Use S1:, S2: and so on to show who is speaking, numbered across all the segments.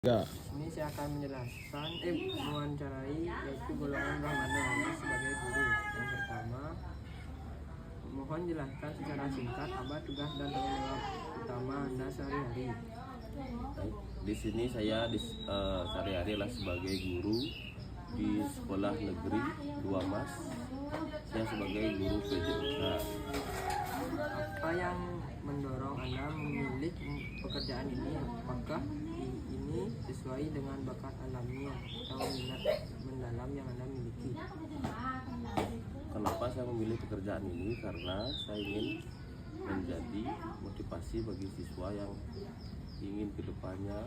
S1: Ya,
S2: Ini saya akan menjelaskan, mewawancarai yaitu golongan Brahmana sebagai guru. Yang pertama, mohon jelaskan secara singkat apa tugas dan tanggung jawab utama Anda sehari-hari.
S3: Baik, di sini saya sehari-hari adalah sebagai guru di sekolah negeri 2 Mas. Saya sebagai guru PJK.
S2: Apa yang mendorong Anda memilih pekerjaan ini? Apakah ini sesuai dengan bakat alami atau minat mendalam yang Anda miliki?
S3: Kenapa saya memilih pekerjaan ini? Karena saya ingin menjadi motivasi bagi siswa yang ingin kedepannya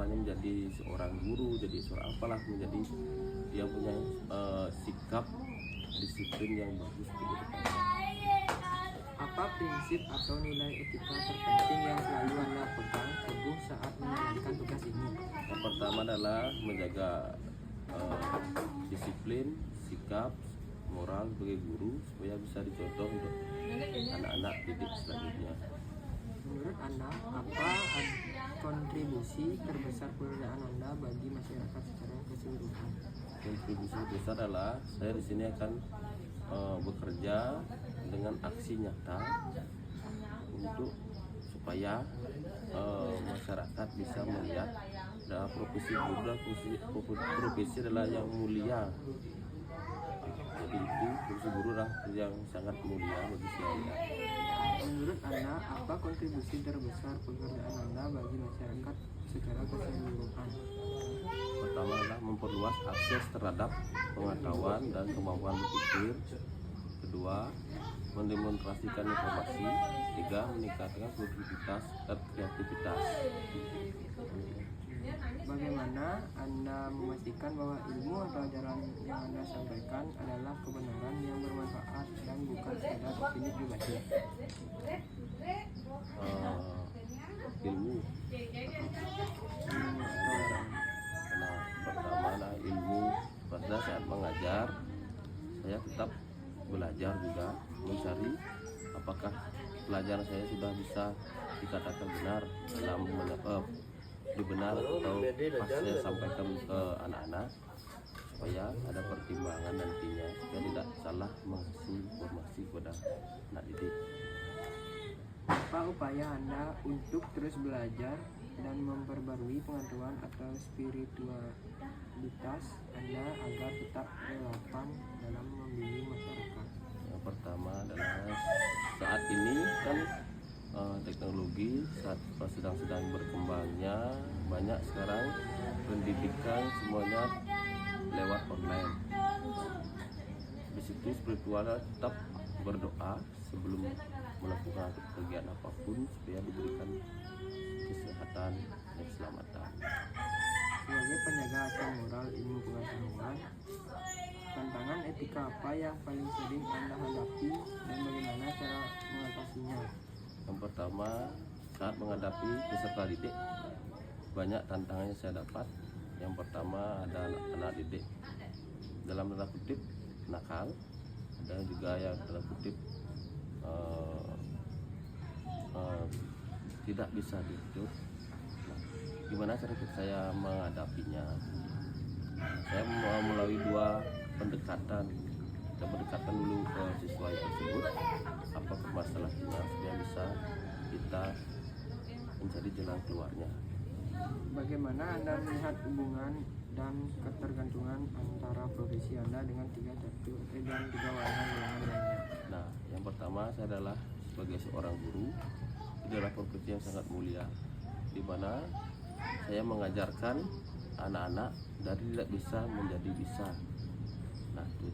S3: menjadi seorang guru, jadi seorang apalah, menjadi yang punya sikap disiplin yang bagus di depannya.
S2: Apa prinsip atau nilai etika terpenting yang selalu Anda pegang teguh saat menjalankan tugas ini?
S3: Yang pertama adalah menjaga disiplin, sikap, moral sebagai guru supaya bisa dicontoh untuk anak-anak didik selanjutnya.
S2: Menurut Anda, apa kontribusi terbesar pekerjaan Anda bagi masyarakat secara keseluruhan?
S3: Kontribusi besar adalah saya di sini akan bekerja dengan aksi nyata untuk supaya masyarakat bisa melihat bahwa profesi adalah yang mulia. Jadi itu profesi guru adalah yang sangat mulia bagi saya.
S2: Menurut Anda, apa kontribusi terbesar pekerjaan Anda bagi masyarakat secara keseluruhan?
S3: Pertama adalah memperluas akses terhadap pengetahuan dan kemampuan berpikir. Kedua, mendemonstrasikan informasi. Tiga, meningkatkan produktivitas dan kreativitas.
S2: Bagaimana Anda memastikan bahwa ilmu atau ajaran yang Anda sampaikan adalah kebenaran yang bermanfaat dan bukan sekedar opini pribadi?
S3: Ilmu. Nah, pertama adalah ilmu. Pada saat mengajar, saya tetap belajar juga, mencari apakah pelajaran saya sudah bisa dikatakan benar dalam benar atau pas saya sampaikan ke anak-anak, supaya ada pertimbangan nantinya supaya tidak salah mengasih informasi kepada anak didik.
S2: Apa upaya Anda untuk terus belajar dan memperbarui pengetahuan atau spiritualitas Anda agar tetap relevan dalam membimbing masyarakat?
S3: Yang pertama adalah saat ini kan teknologi sedang berkembangnya, banyak sekarang pendidikan semuanya lewat online. Di situ spiritual tetap berdoa sebelum melakukan kegiatan apapun supaya diberikan kesehatan dan keselamatan.
S2: Sebagai penjaga atau moral ilmu pengetahuan, tantangan etika apa yang paling sering Anda hadapi dan bagaimana cara mengatasinya?
S3: Yang pertama, saat menghadapi peserta didik, banyak tantangan yang saya dapat. Yang pertama ada anak didik dalam tanda kutip nakal, ada juga yang tanda kutip tidak bisa dihidup. Nah, gimana cara saya menghadapinya? Saya melalui 2 pendekatan. Kita pendekatan dulu ke siswa tersebut, apa permasalahannya supaya bisa kita mencari jalan keluarnya.
S2: Bagaimana Anda melihat hubungan dan ketergantungan antara profesi Anda dengan tiga warna golongan lainnya?
S3: Nah, yang pertama saya adalah sebagai seorang guru. Itu adalah profesi yang sangat mulia, di mana saya mengajarkan anak-anak dari tidak bisa menjadi bisa. Nah, itu.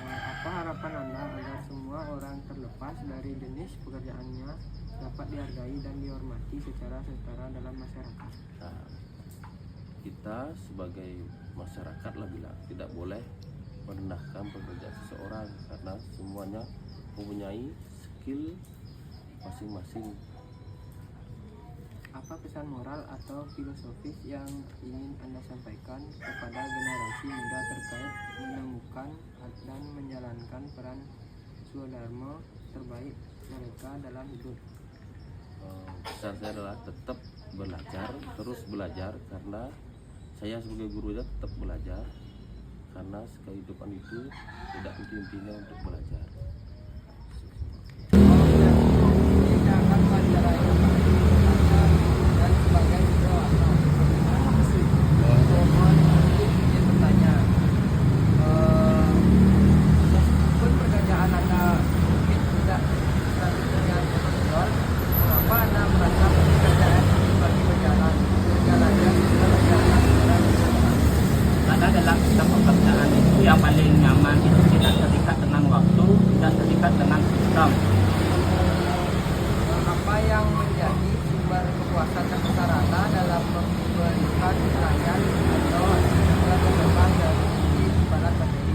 S2: Apa harapan Anda agar semua orang terlepas dari jenis pekerjaannya dapat dihargai dan dihormati secara setara dalam masyarakat?
S3: Nah, kita sebagai masyarakat lah bilang tidak boleh merendahkan pekerjaan seseorang karena semuanya mempunyai skill masing-masing.
S2: Apa pesan moral atau filosofis yang ingin Anda sampaikan kepada generasi muda terkait menemukan dan menjalankan peran swadharma terbaik mereka dalam hidup?
S3: pesan saya adalah tetap belajar, terus belajar, karena saya sebagai gurunya tetap belajar, karena kehidupan itu tidak henti-hentinya untuk belajar.
S1: Karena dalam sistem pekerjaan itu yang paling nyaman itu tidak terikat dengan waktu, tidak terikat dengan sistem.
S2: Apa yang menjadi sumber kepuasan rata-rata dalam memberikan pelayan atau berkembang dari sisi barat materi?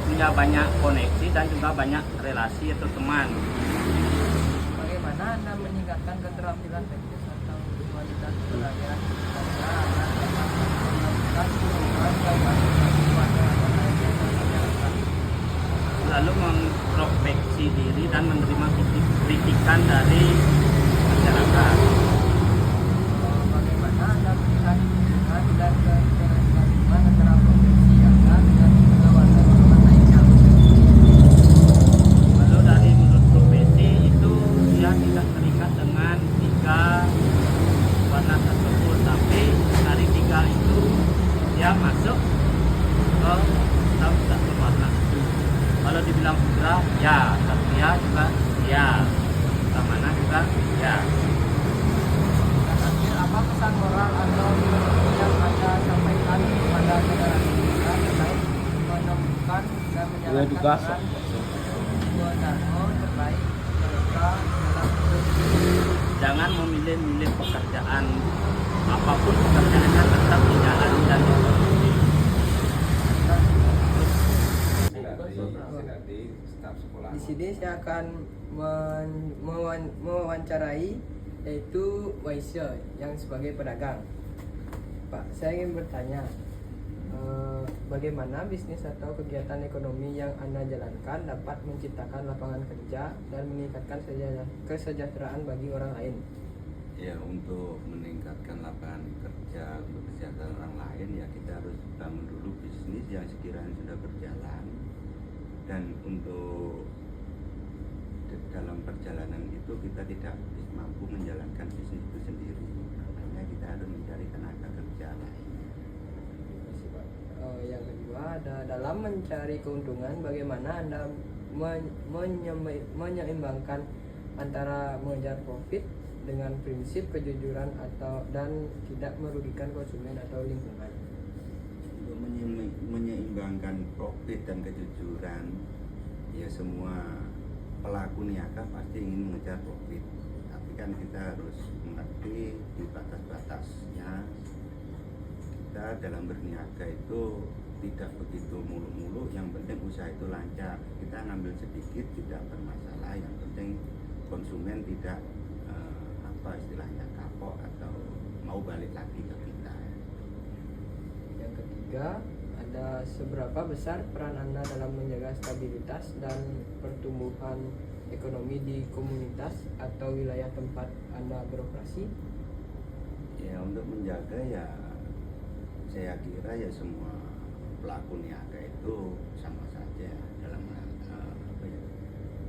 S1: Punya banyak koneksi dan juga banyak relasi atau teman.
S2: Bagaimana Anda meningkatkan keterampilan teknis atau kualitas pelajaran serta Anda dapat melakukan perubahan baik pada masyarakat?
S1: Lalu mengintrospeksi diri dan menerima kritikan dari masyarakat.
S2: Bagaimana Anda melihat hubungan dan keterkaitan antara profesi Anda dengan kawasan teman lainnya?
S1: Lalu dari menurut profesi itu dia tidak terikat dengan 3 warna tersebut, tapi dari 3 itu dia masuk ke dalam satu warna itu. Kalau dibilang putra ya, satria juga ya, mana juga ya.
S2: Dan akhir, apa pesan moral atau filosofi yang Anda sampaikan kepada generasi muda terkait menemukan dan menjalankan peran Bung terbaik mereka dalam hidup?
S1: Jangan memilih-milih pekerjaan, apapun pekerjaannya tetap dijalani dan diikuti.
S2: Di sini saya akan mewawancarai yaitu Waisya yang sebagai pedagang. Pak, saya ingin bertanya, bagaimana bisnis atau kegiatan ekonomi yang Anda jalankan dapat menciptakan lapangan kerja dan meningkatkan kesejahteraan bagi orang lain?
S4: Ya, untuk meningkatkan lapangan kerja untuk kesejahteraan orang lain ya kita harus bangun dulu bisnis yang sekiranya sudah berjalan, dan untuk dalam perjalanan itu kita tidak mampu menjalankan bisnis itu sendiri, makanya kita harus mencari tenaga kerja lain.
S2: Yang kedua, dalam mencari keuntungan, bagaimana Anda menyeimbangkan antara mengejar profit dengan prinsip kejujuran dan tidak merugikan konsumen atau lingkungan?
S4: Untuk menyeimbangkan profit dan kejujuran, ya semua pelaku niaga pasti ingin mengejar profit, tapi kan kita harus mengerti di batas-batasnya. Kita dalam berniaga itu tidak begitu mulu-mulu, yang penting usaha itu lancar. Kita ngambil sedikit tidak bermasalah, yang penting konsumen tidak istilahnya kapok atau mau balik lagi ke kita.
S2: Yang ketiga, ada seberapa besar peran Anda dalam menjaga stabilitas dan pertumbuhan ekonomi di komunitas atau wilayah tempat Anda beroperasi?
S4: Ya, untuk menjaga ya saya kira ya semua pelaku niaga itu sama saja dalam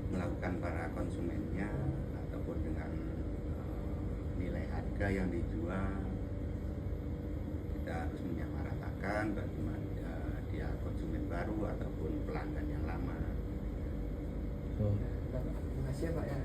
S4: melakukan para konsumennya ataupun dengan nilai harga yang dijual. Kita harus menyamaratakan bagaimana dia konsumen baru ataupun pelanggan yang lama.
S2: Terima kasih ya Pak ya.